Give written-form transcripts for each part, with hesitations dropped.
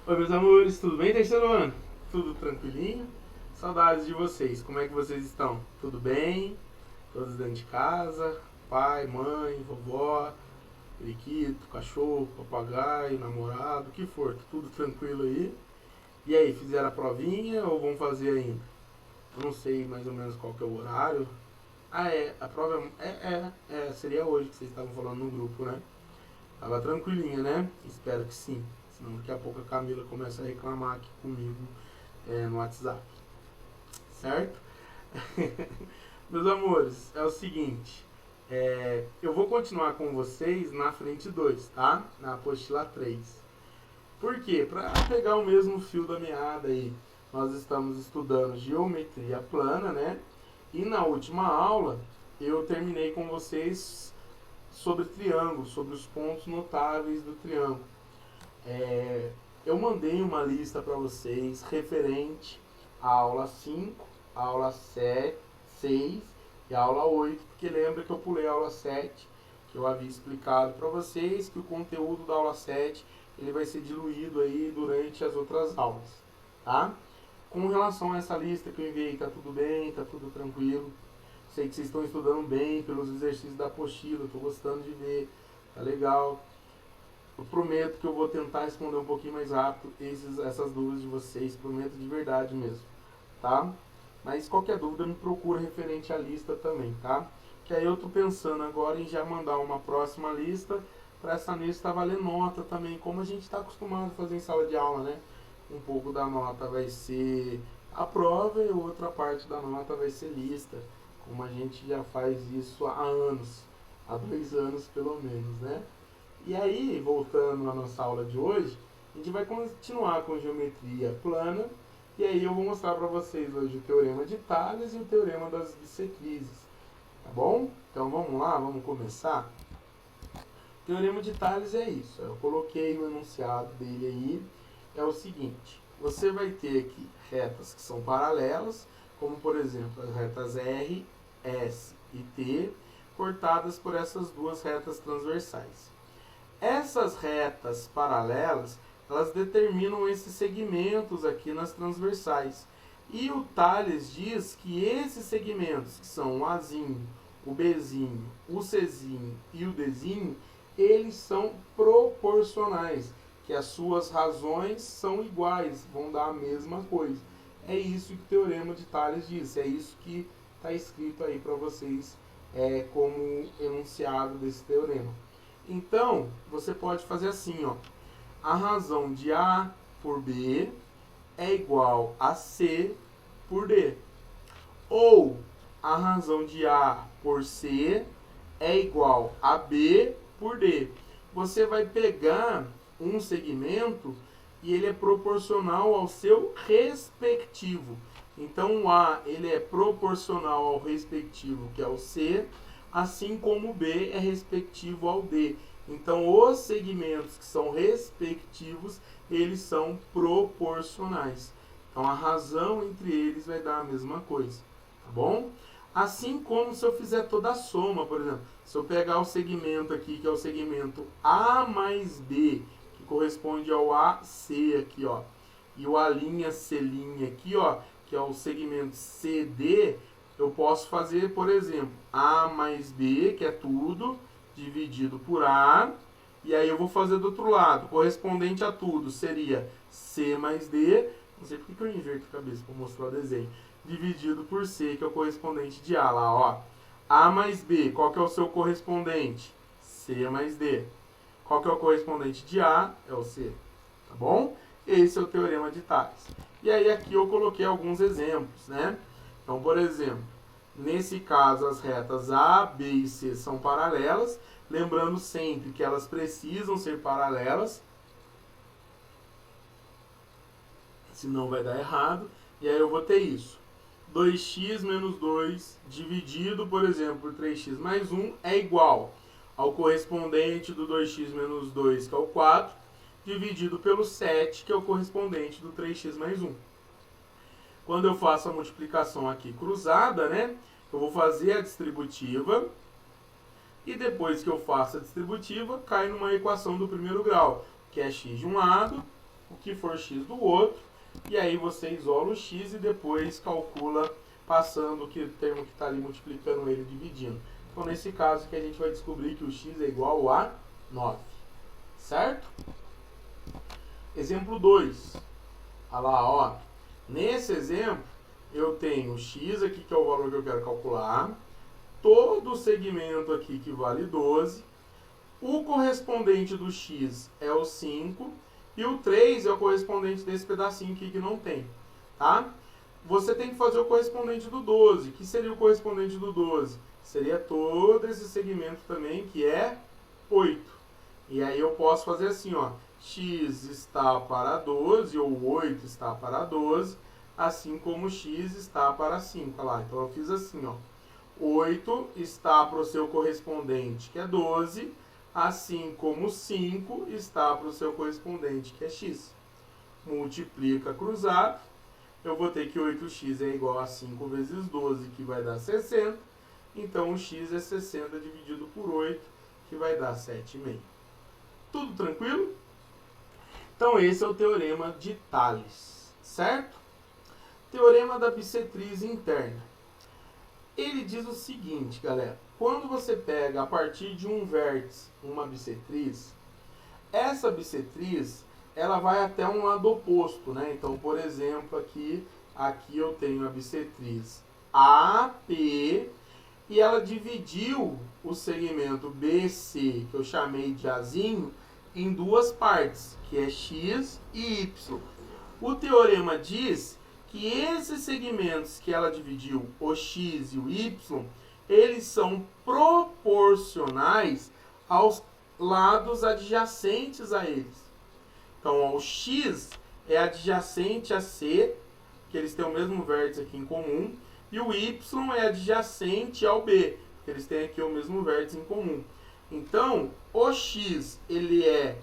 Oi, meus amores, tudo bem, terceiro ano? Tudo tranquilinho? Saudades de vocês, como é que vocês estão? Tudo bem? Todos dentro de casa? Pai, mãe, vovó, periquito, cachorro, papagaio, namorado, o que for, tudo tranquilo aí? E aí, fizeram a provinha ou vão fazer ainda? Eu não sei mais ou menos qual que é o horário. Ah, a prova seria hoje que vocês estavam falando no grupo, né? Tava tranquilinha, né? Espero que sim. Senão daqui a pouco a Camila começa a reclamar aqui comigo no WhatsApp. Certo? Meus amores, é o seguinte. Eu vou continuar com vocês na frente 2, tá? Na apostila 3. Por quê? Para pegar o mesmo fio da meada aí. Nós estamos estudando geometria plana, né? E na última aula eu terminei com vocês sobre triângulo, sobre os pontos notáveis do triângulo. Eu mandei uma lista para vocês referente à aula 5, à aula 7, 6 e à aula 8, porque lembra que eu pulei a aula 7, que eu havia explicado para vocês que o conteúdo da aula 7 ele vai ser diluído aí durante as outras aulas, tá? Com relação a essa lista que eu enviei, tá tudo bem, tá tudo tranquilo. Sei que vocês estão estudando bem pelos exercícios da apostila, estou gostando de ver, tá legal. Eu prometo que eu vou tentar responder um pouquinho mais rápido essas dúvidas de vocês, prometo de verdade mesmo, tá? Mas qualquer dúvida me procura referente à lista também, tá? Que aí eu tô pensando agora em já mandar uma próxima lista, para essa lista valer nota também, como a gente está acostumado a fazer em sala de aula, né? Um pouco da nota vai ser a prova e outra parte da nota vai ser lista, como a gente já faz isso há anos, há 2 anos pelo menos, né? E aí, voltando à nossa aula de hoje, a gente vai continuar com geometria plana. E aí eu vou mostrar para vocês hoje o teorema de Tales e o teorema das bissetrises. Tá bom? Então vamos lá, vamos começar? O teorema de Tales é isso. Eu coloquei o enunciado dele aí. É o seguinte. Você vai ter aqui retas que são paralelas, como por exemplo as retas R, S e T, cortadas por essas duas retas transversais. Essas retas paralelas, elas determinam esses segmentos aqui nas transversais. E o Tales diz que esses segmentos, que são o Azinho, o Bzinho, o Czinho e o Dzinho, eles são proporcionais, que as suas razões são iguais, vão dar a mesma coisa. É isso que o teorema de Tales diz, é isso que está escrito aí para vocês como enunciado desse teorema. Então, você pode fazer assim, ó. A razão de A por B é igual a C por D. Ou a razão de A por C é igual a B por D. Você vai pegar um segmento e ele é proporcional ao seu respectivo. Então o A ele é proporcional ao respectivo, que é o C, assim como o B é respectivo ao D. Então os segmentos que são respectivos, eles são proporcionais. Então a razão entre eles vai dar a mesma coisa, tá bom? Assim como se eu fizer toda a soma, por exemplo, se eu pegar o segmento aqui, que é o segmento A mais B, que corresponde ao AC aqui, ó, e o A' C' aqui, ó, que é o segmento CD, eu posso fazer, por exemplo, A mais B, que é tudo, dividido por A, e aí eu vou fazer do outro lado, correspondente a tudo, seria C mais D, não sei porque eu inverto a cabeça para mostrar o desenho, dividido por C, que é o correspondente de A lá, ó. A mais B, qual que é o seu correspondente? C mais D. Qual que é o correspondente de A? É o C, tá bom? Esse é o teorema de Tales. E aí aqui eu coloquei alguns exemplos, né? Então, por exemplo, nesse caso as retas A, B e C são paralelas, lembrando sempre que elas precisam ser paralelas, senão vai dar errado. E aí eu vou ter isso. 2x menos 2 dividido, por exemplo, por 3x mais 1 é igual ao correspondente do 2x menos 2, que é o 4, dividido pelo 7, que é o correspondente do 3x mais 1. Quando eu faço a multiplicação aqui cruzada, né, eu vou fazer a distributiva, e depois que eu faço a distributiva, cai numa equação do primeiro grau, que é x de um lado o que for x do outro, e aí você isola o x e depois calcula passando o termo que está ali multiplicando ele, dividindo. Então, nesse caso aqui, a gente vai descobrir que o x é igual a 9, certo? Exemplo 2. Olha lá, ó. Nesse exemplo, eu tenho x aqui, que é o valor que eu quero calcular, todo o segmento aqui que vale 12, o correspondente do x é o 5, e o 3 é o correspondente desse pedacinho aqui que não tem, tá? Você tem que fazer o correspondente do 12. Que seria o correspondente do 12? Seria todo esse segmento também, que é 8. E aí eu posso fazer assim, ó. X está para 12, ou 8 está para 12, assim como x está para 5. Olha lá, então eu fiz assim, ó. 8 está para o seu correspondente, que é 12, assim como 5 está para o seu correspondente, que é x. Multiplica cruzado, eu vou ter que 8x é igual a 5 vezes 12, que vai dar 60. Então, o x é 60 dividido por 8, que vai dar 7,5. Tudo tranquilo? Então, esse é o teorema de Tales, certo? Teorema da bissetriz interna. Ele diz o seguinte, galera. Quando você pega a partir de um vértice uma bissetriz, essa bissetriz ela vai até um lado oposto, né? Então, por exemplo, aqui eu tenho a bissetriz AP e ela dividiu o segmento BC, que eu chamei de Azinho, em duas partes, que é X e Y. O teorema diz que esses segmentos que ela dividiu, o X e o Y, eles são proporcionais aos lados adjacentes a eles. Então, ó, o X é adjacente a C, que eles têm o mesmo vértice aqui em comum, e o Y é adjacente ao B, que eles têm aqui o mesmo vértice em comum. Então, o X ele é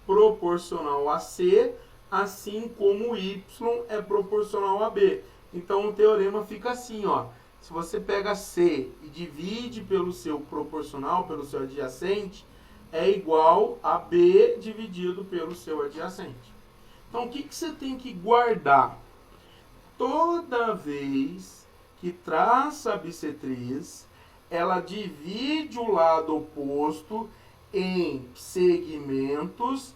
proporcional a C, assim como o Y é proporcional a B. Então, o teorema fica assim, ó. Se você pega C e divide pelo seu proporcional, pelo seu adjacente, é igual a B dividido pelo seu adjacente. Então, o que você tem que guardar? Toda vez que traça a bissetriz, ela divide o lado oposto em segmentos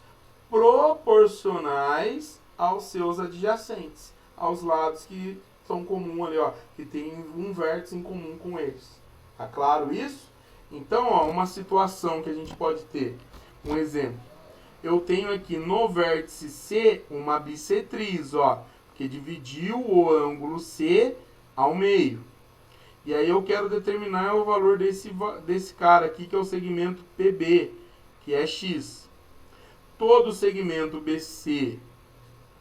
proporcionais aos seus adjacentes, aos lados que são comuns ali, ó, que tem um vértice em comum com eles. Tá claro isso? Então, ó, uma situação que a gente pode ter, um exemplo. Eu tenho aqui no vértice C uma bissetriz, ó, que dividiu o ângulo C ao meio. E aí eu quero determinar o valor desse cara aqui, que é o segmento PB, que é X. Todo segmento BC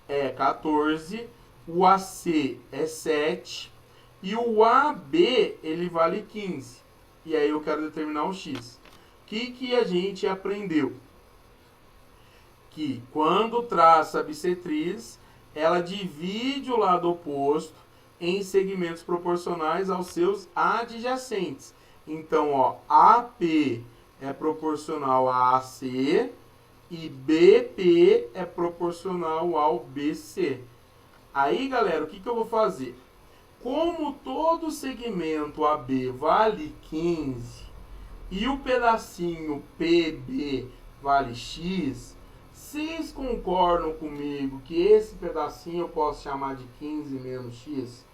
é 14, o AC é 7 e o AB ele vale 15. E aí eu quero determinar o X. O que a gente aprendeu? Que quando traça a bissetriz, ela divide o lado oposto em segmentos proporcionais aos seus adjacentes. Então, ó, AP é proporcional a AC e BP é proporcional ao BC. Aí, galera, o que eu vou fazer? Como todo segmento AB vale 15 e o pedacinho PB vale X, vocês concordam comigo que esse pedacinho eu posso chamar de 15 menos X?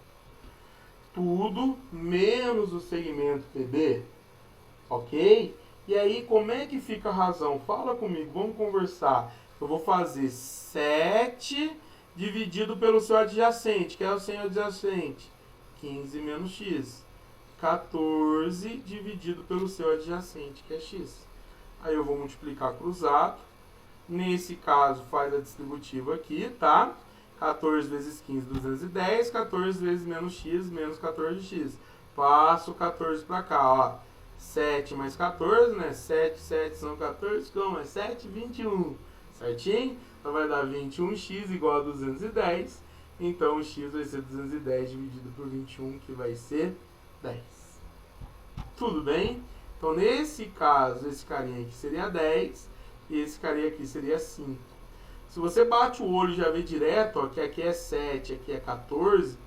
Tudo menos o segmento PB, ok? E aí, como é que fica a razão? Fala comigo, vamos conversar. Eu vou fazer 7 dividido pelo seu adjacente, que é o seu adjacente. 15 menos x. 14 dividido pelo seu adjacente, que é x. Aí eu vou multiplicar cruzado. Nesse caso, faz a distributiva aqui, tá? 14 vezes 15, 210. 14 vezes menos x, menos 14x. Passo 14 para cá, ó. 7 mais 14, né? 7, 7 são 14, como é 7, 21. Certinho? Então vai dar 21x igual a 210. Então o x vai ser 210 dividido por 21, que vai ser 10. Tudo bem? Então nesse caso, esse carinha aqui seria 10 e esse carinha aqui seria 5. Se você bate o olho e já vê direto, ó, que aqui é 7, aqui é 14,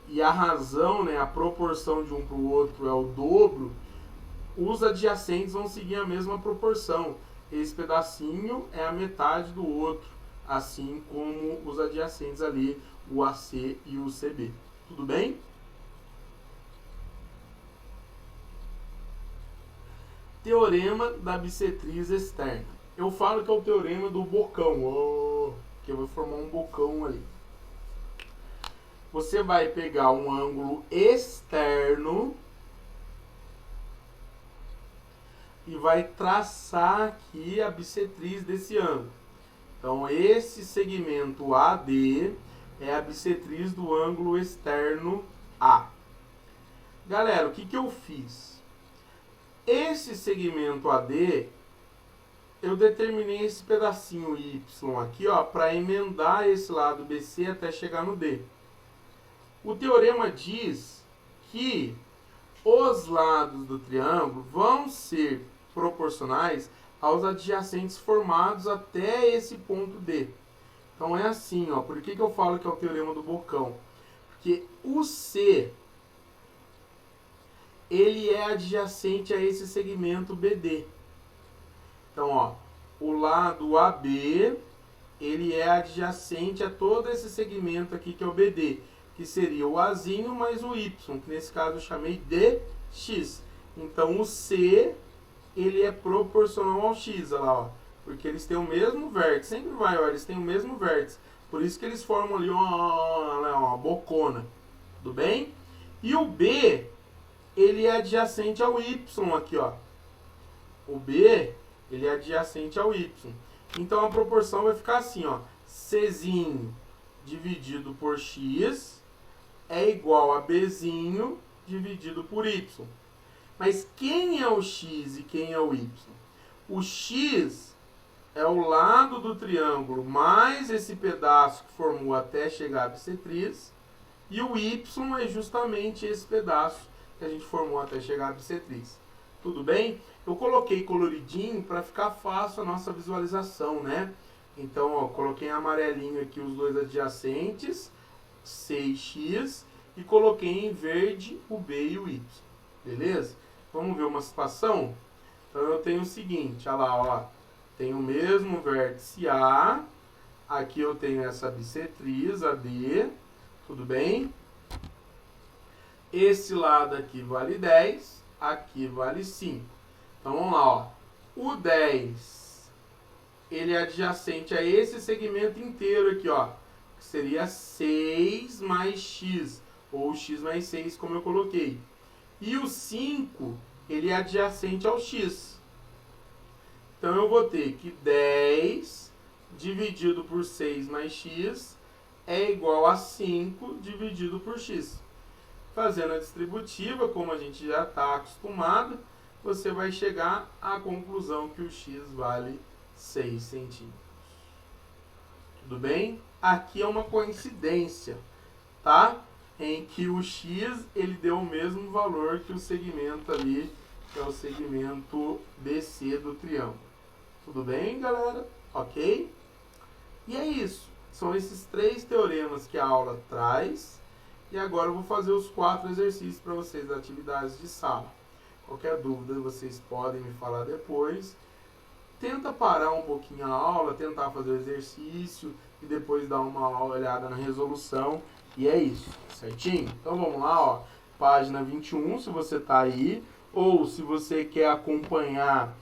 e a razão, né, a proporção de um para o outro é o dobro, os adjacentes vão seguir a mesma proporção. Esse pedacinho é a metade do outro, assim como os adjacentes ali, o AC e o CB. Tudo bem? Teorema da bissetriz externa. Eu falo que é o teorema do bocão, que eu vou formar um bocão ali. Você vai pegar um ângulo externo e vai traçar aqui a bissetriz desse ângulo. Então, esse segmento AD é a bissetriz do ângulo externo A. Galera, o que eu fiz? Esse segmento AD, eu determinei esse pedacinho Y aqui, ó, para emendar esse lado BC até chegar no D. O teorema diz que os lados do triângulo vão ser proporcionais aos adjacentes formados até esse ponto D. Então é assim, ó. Por que eu falo que é o teorema do bocão? Porque o C, ele é adjacente a esse segmento BD. Então, ó, o lado AB, ele é adjacente a todo esse segmento aqui que é o BD, que seria o Azinho mais o Y, que nesse caso eu chamei de X. Então, o C, ele é proporcional ao X, olha lá, ó, porque eles têm o mesmo vértice, sempre vai, ó, eles têm o mesmo vértice. Por isso que eles formam ali uma bocona, tudo bem? E o B, ele é adjacente ao Y aqui, ó. O B, ele é adjacente ao Y. Então, a proporção vai ficar assim, ó. Czinho dividido por X é igual a Bzinho dividido por Y. Mas quem é o X e quem é o Y? O X é o lado do triângulo mais esse pedaço que formou até chegar à bissetriz. E o Y é justamente esse pedaço que a gente formou até chegar à bissetriz. Tudo bem? Eu coloquei coloridinho para ficar fácil a nossa visualização, né? Então, ó, coloquei em amarelinho aqui os dois adjacentes, C e X, e coloquei em verde o B e o Y. Beleza? Vamos ver uma situação? Então, eu tenho o seguinte, olha lá, ó. Tenho o mesmo vértice A, aqui eu tenho essa bissetriz, AD, tudo bem? Esse lado aqui vale 10, aqui vale 5. Então, vamos lá, ó. O 10, ele é adjacente a esse segmento inteiro aqui, ó. Que seria 6 mais X, ou X mais 6, como eu coloquei. E o 5, ele é adjacente ao X. Então, eu vou ter que 10 dividido por 6 mais X é igual a 5 dividido por X. Fazendo a distributiva, como a gente já está acostumado, você vai chegar à conclusão que o X vale 6 centímetros. Tudo bem? Aqui é uma coincidência, tá? Em que o X ele deu o mesmo valor que o segmento ali, que é o segmento BC do triângulo. Tudo bem, galera? Ok? E é isso. São esses 3 teoremas que a aula traz. E agora eu vou fazer os 4 exercícios para vocês das atividades de sala. Qualquer dúvida vocês podem me falar depois. Tenta parar um pouquinho a aula, tentar fazer o exercício e depois dar uma olhada na resolução. E é isso, certinho? Então vamos lá, ó. Página 21, se você está aí. Ou se você quer acompanhar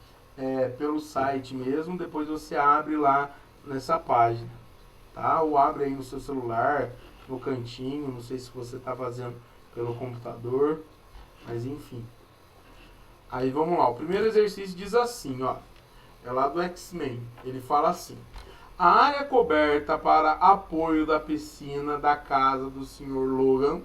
pelo site mesmo, depois você abre lá nessa página. Tá? Ou abre aí no seu celular, no cantinho, não sei se você está fazendo pelo computador, mas enfim. Aí vamos lá, o primeiro exercício diz assim, ó, é lá do X-Men, ele fala assim: a área coberta para apoio da piscina da casa do Sr. Logan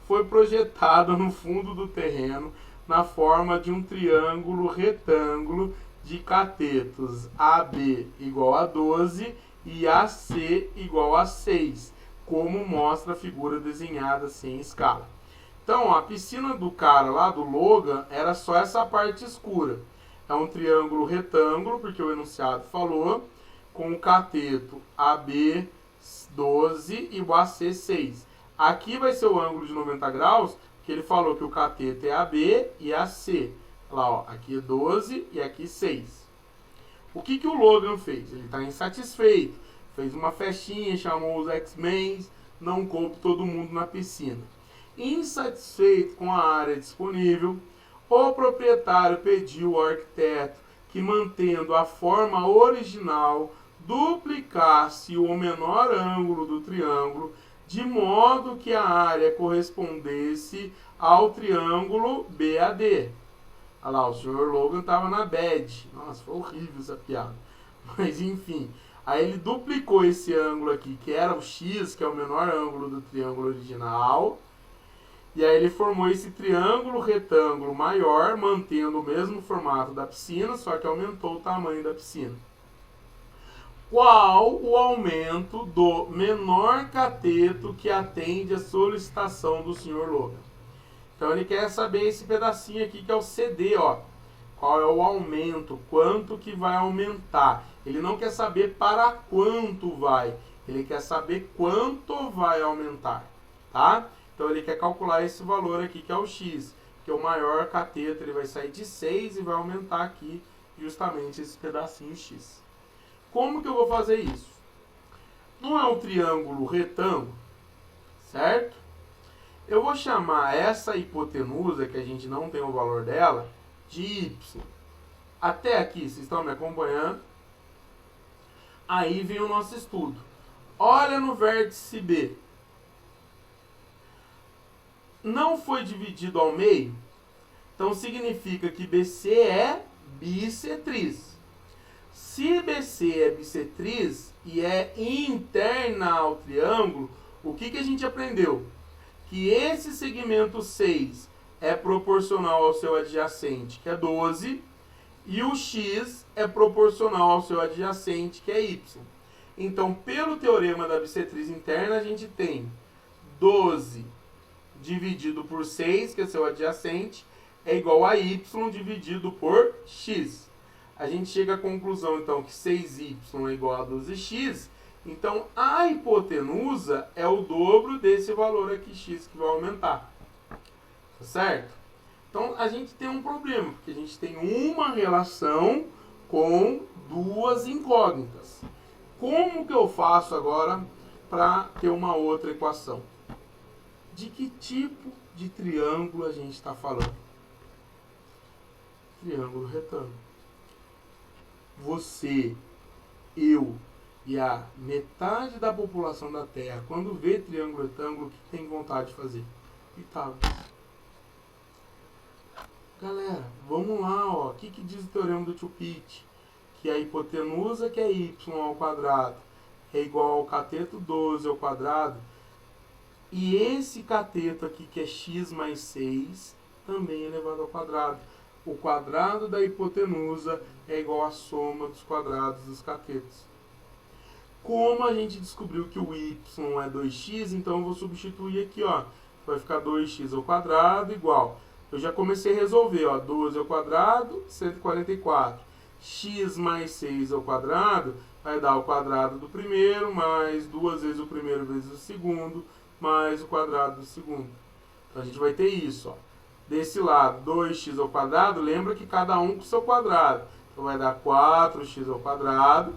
foi projetada no fundo do terreno na forma de um triângulo retângulo de catetos AB igual a 12 e AC igual a 6, como mostra a figura desenhada sem escala. Então, a piscina do cara lá, do Logan, era só essa parte escura. É um triângulo retângulo, porque o enunciado falou, com o cateto AB12 e o AC 6. Aqui vai ser o ângulo de 90 graus, que ele falou que o cateto é AB e AC. Lá, ó, aqui é 12 e aqui 6. O que o Logan fez? Ele está insatisfeito. Fez uma festinha, chamou os X-Men, não coube todo mundo na piscina. Insatisfeito com a área disponível, o proprietário pediu ao arquiteto que, mantendo a forma original, duplicasse o menor ângulo do triângulo, de modo que a área correspondesse ao triângulo BAD. Olha lá, o Sr. Logan estava na bad. Nossa, foi horrível essa piada. Mas enfim, aí ele duplicou esse ângulo aqui, que era o X, que é o menor ângulo do triângulo original. E aí ele formou esse triângulo retângulo maior, mantendo o mesmo formato da piscina, só que aumentou o tamanho da piscina. Qual o aumento do menor cateto que atende à solicitação do Sr. Logan? Então ele quer saber esse pedacinho aqui que é o CD, ó. Qual é o aumento? Quanto que vai aumentar? Ele não quer saber para quanto vai. Ele quer saber quanto vai aumentar, tá? Então ele quer calcular esse valor aqui que é o X. Que o maior cateto ele vai sair de 6 e vai aumentar aqui justamente esse pedacinho X. Como que eu vou fazer isso? Não é um triângulo retângulo, certo? Eu vou chamar essa hipotenusa, que a gente não tem o valor dela, de Y. Até aqui, vocês estão me acompanhando? Aí vem o nosso estudo. Olha no vértice B. Não foi dividido ao meio, então significa que BC é bissetriz. Se BC é bissetriz e é interna ao triângulo, o que a gente aprendeu? Que esse segmento 6 é proporcional ao seu adjacente, que é 12, e o X é proporcional ao seu adjacente, que é Y. Então, pelo teorema da bissetriz interna, a gente tem 12 dividido por 6, que é seu adjacente, é igual a Y dividido por X. A gente chega à conclusão, então, que 6Y é igual a 12X. Então, a hipotenusa é o dobro desse valor aqui, X, que vai aumentar. Tá certo? Então, a gente tem um problema, porque a gente tem uma relação com duas incógnitas. Como que eu faço agora para ter uma outra equação? De que tipo de triângulo a gente está falando? Triângulo retângulo. Você, eu e a metade da população da Terra, quando vê triângulo retângulo, o que tem vontade de fazer? Pitágoras. Galera, vamos lá, ó. O que diz o teorema do tio Pitt? Que a hipotenusa, que é y ao quadrado, é igual ao cateto 12 ao quadrado. E esse cateto aqui, que é x mais 6, também é elevado ao quadrado. O quadrado da hipotenusa é igual à soma dos quadrados dos catetos. Como a gente descobriu que o y é 2x, então eu vou substituir aqui, ó. Vai ficar 2x ao quadrado igual. Eu já comecei a resolver, ó. 12 ao quadrado, 144. X mais 6 ao quadrado vai dar o quadrado do primeiro, mais 2 vezes o primeiro vezes o segundo, mais o quadrado do segundo. Então a gente vai ter isso, ó. Desse lado, 2x ao quadrado, lembra que cada um com o seu quadrado. Então vai dar 4x ao quadrado.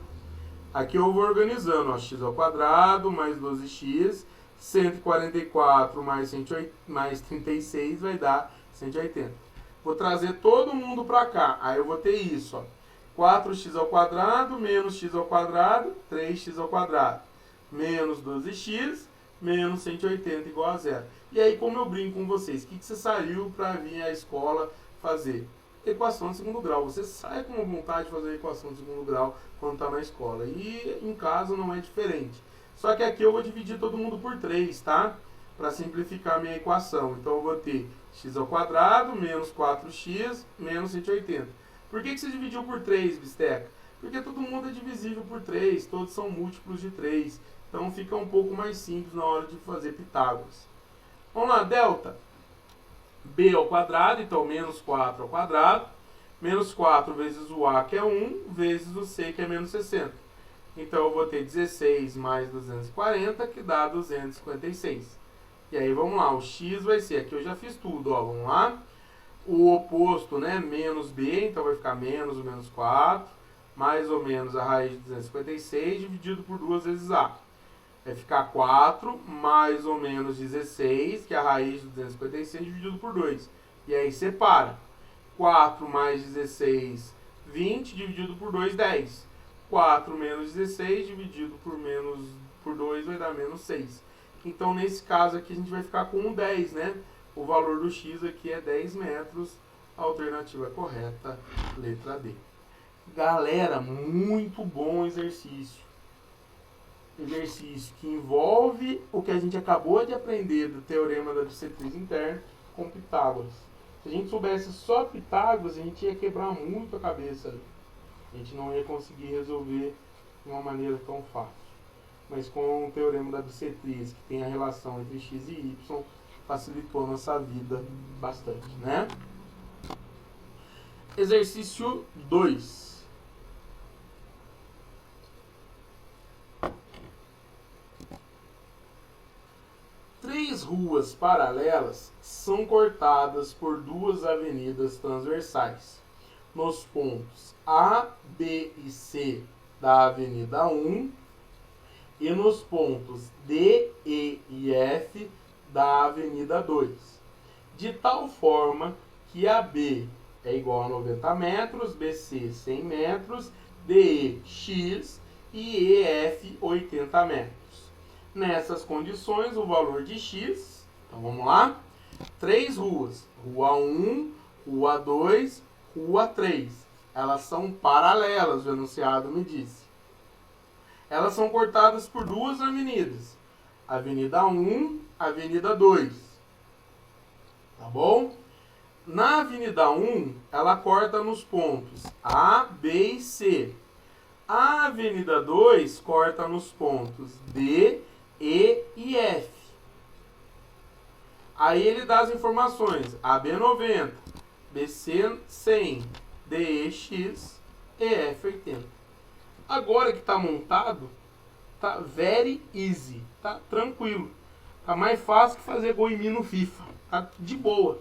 Aqui eu vou organizando, ó, x ao quadrado mais 12x, 144 mais 36 vai dar 180. Vou trazer todo mundo para cá, aí eu vou ter isso, ó, 4x ao quadrado menos x ao quadrado, 3x ao quadrado, menos 12x, menos 180 igual a zero. E aí, como eu brinco com vocês, o que você saiu para vir à escola fazer? Equação de segundo grau. Você sai com vontade de fazer equação de segundo grau quando está na escola. E em casa não é diferente. Só que aqui eu vou dividir todo mundo por 3, tá? Para simplificar a minha equação. Então eu vou ter x ao quadrado menos 4x menos 180. Por que você dividiu por 3, Bisteca? Porque todo mundo é divisível por 3. Todos são múltiplos de 3. Então fica um pouco mais simples na hora de fazer Pitágoras. Vamos lá, delta. B ao quadrado, então menos 4 ao quadrado, menos 4 vezes o A, que é 1, vezes o C, que é menos 60. Então eu vou ter 16 mais 240, que dá 256. E aí vamos lá, o x vai ser, aqui eu já fiz tudo, ó, vamos lá. O oposto, né, menos b, então vai ficar menos o menos 4, mais ou menos a raiz de 256 dividido por 2 vezes a. Vai ficar 4 mais ou menos 16, que é a raiz de 256 dividido por 2. E aí separa. 4 mais 16, 20, dividido por 2, 10. 4 menos 16 dividido por 2 vai dar menos 6. Então, nesse caso aqui, a gente vai ficar com um 10, né? O valor do x aqui é 10 metros. A alternativa correta, letra D. Galera, muito bom exercício. Exercício que envolve o que a gente acabou de aprender do teorema da bissetriz interna com Pitágoras. Se a gente soubesse só Pitágoras, a gente ia quebrar muito a cabeça. A gente não ia conseguir resolver de uma maneira tão fácil. Mas com o teorema da bissetriz, que tem a relação entre x e y, facilitou a nossa vida bastante, né? Exercício 2. Três ruas paralelas são cortadas por duas avenidas transversais. Nos pontos A, B e C da Avenida 1 e nos pontos D, E e F da Avenida 2. De tal forma que AB é igual a 90 metros, BC 100 metros, DE x e EF 80 metros. Nessas condições, o valor de x, então vamos lá, três ruas, rua 1, rua 2, rua 3. Elas são paralelas, o enunciado me disse. Elas são cortadas por duas avenidas, Avenida 1, Avenida 2. Tá bom? Na Avenida 1, ela corta nos pontos A, B e C. A Avenida 2 corta nos pontos D, E e F. Aí ele dá as informações: AB 90, BC 100, DE x, EF 80. Agora que está montado, tá very easy, tá tranquilo. Tá mais fácil que fazer gol em mim no FIFA. Tá de boa,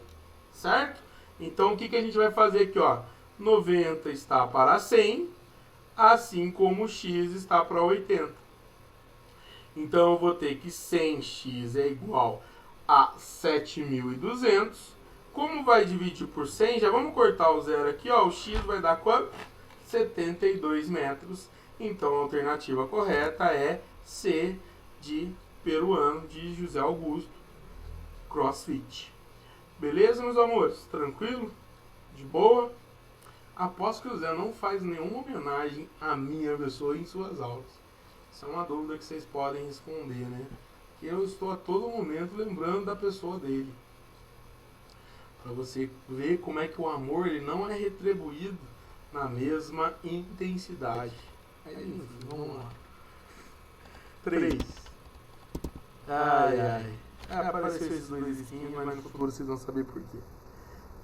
certo? Então o que a gente vai fazer aqui, ó? 90 está para 100, assim como x está para 80. Então eu vou ter que 100x é igual a 7.200. Como vai dividir por 100, já vamos cortar o zero aqui, ó. O x vai dar quanto? 72 metros. Então a alternativa correta é C de peruano, de José Augusto, CrossFit. Beleza, meus amores? Tranquilo? De boa? Aposto que o Zé não faz nenhuma homenagem à minha pessoa em suas aulas. Isso é uma dúvida que vocês podem responder, né? Que eu estou a todo momento lembrando da pessoa dele. Para você ver como é que o amor ele não é retribuído na mesma intensidade. Aí, vamos lá. 3. Ai, ai. Apareceu esses dois risquinhos, mas no futuro vocês vão saber por quê.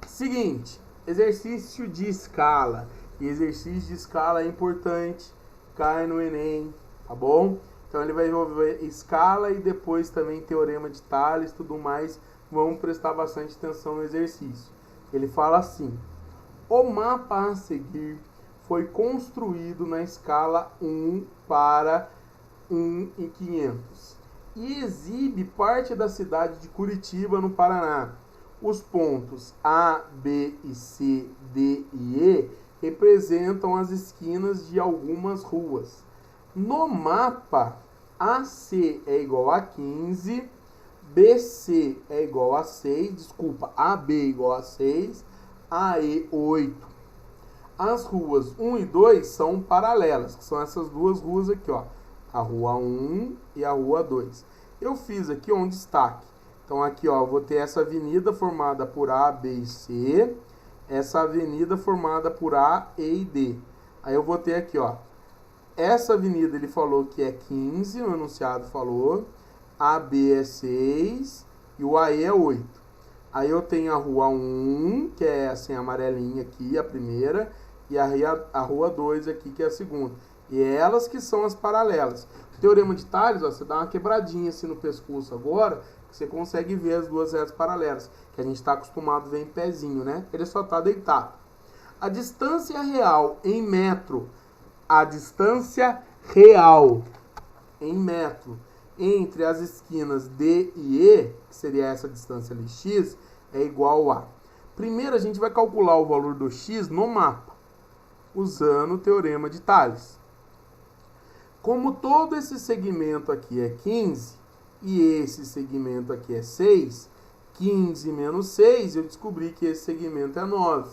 Seguinte, exercício de escala. E exercício de escala é importante, cai no Enem, tá bom? Então ele vai envolver escala e depois também teorema de Tales e tudo mais. Vamos prestar bastante atenção no exercício. Ele fala assim: o mapa a seguir foi construído na escala 1 para 1 em 500 e exibe parte da cidade de Curitiba, no Paraná. Os pontos A, B e C, D e E representam as esquinas de algumas ruas. No mapa, AC é igual a 15, BC é igual a 6, AB é igual a 6, AE 8. As ruas 1 e 2 são paralelas, que são essas duas ruas aqui, ó. A rua 1 e a rua 2. Eu fiz aqui um destaque. Então aqui, ó, eu vou ter essa avenida formada por A, B e C, essa avenida formada por A, E e D. Aí eu vou ter aqui, ó, essa avenida ele falou que é 15, o enunciado falou, AB é 6 e o AE é 8. Aí eu tenho a rua 1, que é assim, amarelinha aqui, a primeira, e a rua 2 aqui, que é a segunda. E é elas que são as paralelas. O Teorema de Tales, ó, você dá uma quebradinha assim no pescoço agora, que você consegue ver as duas retas paralelas, que a gente está acostumado a ver em pezinho, né? Ele só está deitado. A distância real em metro, a distância real em metro entre as esquinas D e E, que seria essa distância ali, x, é igual a... Primeiro a gente vai calcular o valor do x no mapa, usando o Teorema de Tales. Como todo esse segmento aqui é 15 e esse segmento aqui é 6, 15 menos 6, eu descobri que esse segmento é 9.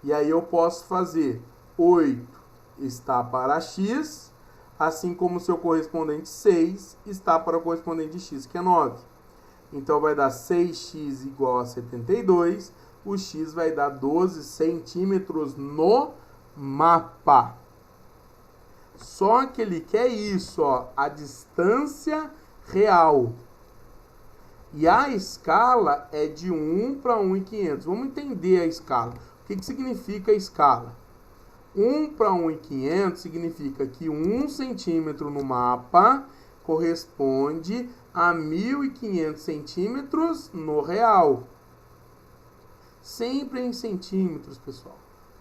E aí eu posso fazer 8 está para x, assim como o seu correspondente 6 está para o correspondente x, que é 9. Então vai dar 6x igual a 72, o x vai dar 12 centímetros no mapa. Só que ele quer isso, ó, a distância real. E a escala é de 1 para 1.500. Vamos entender a escala. O que significa a escala? 1 para 1.500 significa que 1 centímetro no mapa corresponde a 1.500 centímetros no real. Sempre em centímetros, pessoal.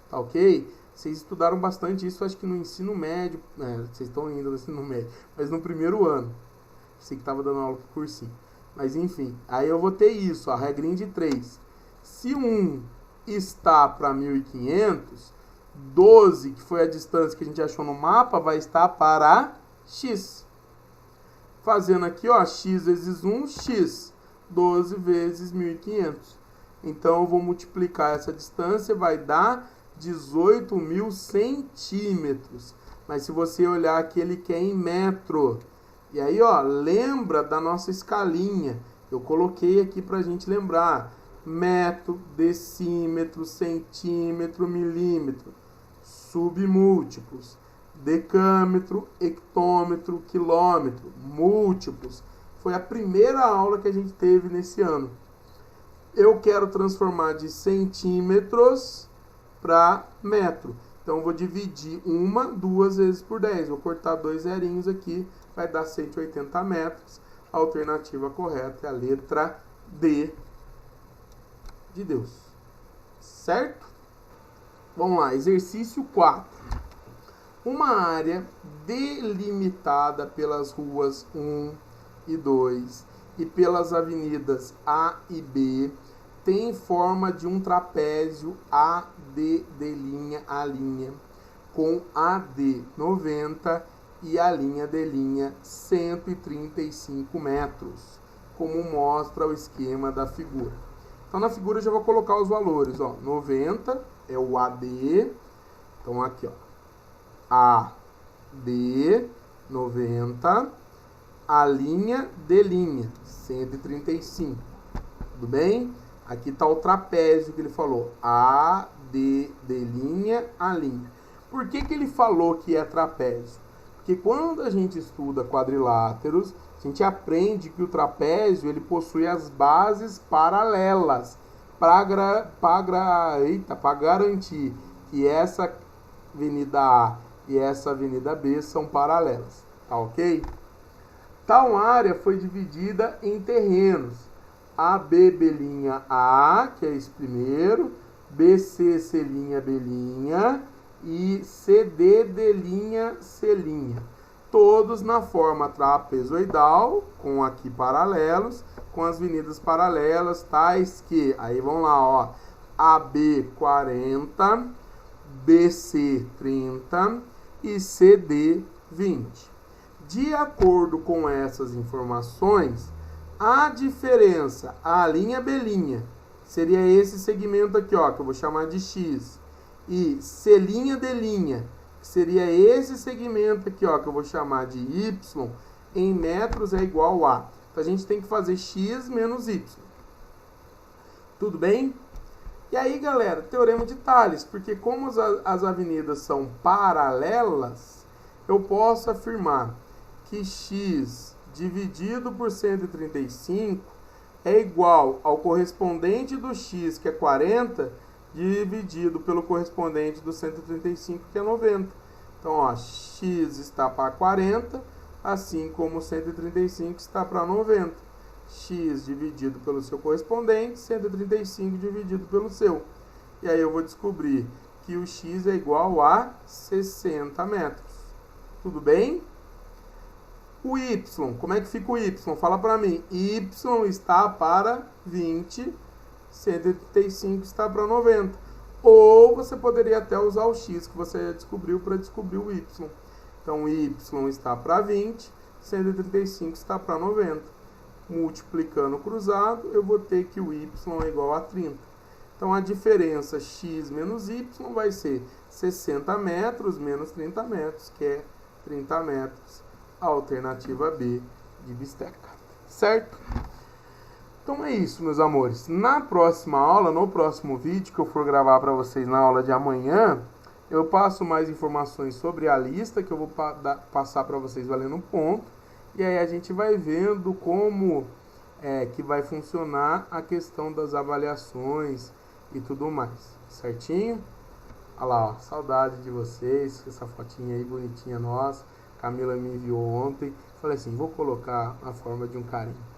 Tá ok? Vocês estudaram bastante isso, acho que no ensino médio. Vocês estão indo no ensino médio, mas no primeiro ano. Sei que estava dando aula pro cursinho. Mas enfim, aí eu vou ter isso, a regrinha de 3. Se 1 está para 1.500, 12, que foi a distância que a gente achou no mapa, vai estar para x. Fazendo aqui, ó, x vezes 1, x. 12 vezes 1.500. Então eu vou multiplicar essa distância, vai dar 18.000 centímetros. Mas se você olhar aqui, ele quer em metro. E aí, ó, lembra da nossa escalinha. Eu coloquei aqui pra gente lembrar. Metro, decímetro, centímetro, milímetro. Submúltiplos. Decâmetro, hectômetro, quilômetro. Múltiplos. Foi a primeira aula que a gente teve nesse ano. Eu quero transformar de centímetros para metro. Então, eu vou dividir 2 vezes por 10. Vou cortar 2 zerinhos aqui. Vai dar 180 metros. A alternativa correta é a letra D de Deus. Certo? Vamos lá. Exercício 4. Uma área delimitada pelas ruas 1 e 2 e pelas avenidas A e B tem forma de um trapézio AD de A', com AD 90 e a linha D' 135 metros, como mostra o esquema da figura. Então na figura eu já vou colocar os valores, ó, 90 é o AD, então aqui, ó, AD 90, a linha D', 135, tudo bem? Aqui está o trapézio que ele falou. A, D, D', a linha. Por que ele falou que é trapézio? Porque quando a gente estuda quadriláteros, a gente aprende que o trapézio ele possui as bases paralelas para garantir que essa avenida A e essa avenida B são paralelas. Tá ok? Tal área foi dividida em terrenos. AB, B', A, que é esse primeiro, BC, C', B', e CD, D', C'. Todos na forma trapezoidal, com aqui paralelos, com as avenidas paralelas, tais que, aí vamos lá, ó, AB 40, BC 30 e CD 20. De acordo com essas informações, a diferença, a linha B', seria esse segmento aqui, ó, que eu vou chamar de X. E C', D', que seria esse segmento aqui, ó, que eu vou chamar de Y, em metros é igual a. Então a gente tem que fazer X menos Y. Tudo bem? E aí, galera, Teorema de Tales, porque como as avenidas são paralelas, eu posso afirmar que X dividido por 135 é igual ao correspondente do x, que é 40, dividido pelo correspondente do 135, que é 90. Então, ó, x está para 40, assim como 135 está para 90. X dividido pelo seu correspondente, 135 dividido pelo seu. E aí eu vou descobrir que o x é igual a 60 metros. Tudo bem? O y, como é que fica o y? Fala para mim. Y está para 20, 135 está para 90. Ou você poderia até usar o x que você já descobriu para descobrir o y. Então, y está para 20, 135 está para 90. Multiplicando cruzado, eu vou ter que o y é igual a 30. Então, a diferença x menos y vai ser 60 metros menos 30 metros, que é 30 metros. Alternativa B de bisteca. Certo? Então é isso, meus amores. Na próxima aula, no próximo vídeo que eu for gravar para vocês na aula de amanhã, eu passo mais informações sobre a lista que eu vou passar para vocês valendo ponto. E aí a gente vai vendo como que vai funcionar a questão das avaliações e tudo mais. Certinho? Olha lá, ó, saudade de vocês, essa fotinha aí bonitinha nossa. Camila me enviou ontem. Falei assim, vou colocar na forma de um carinho.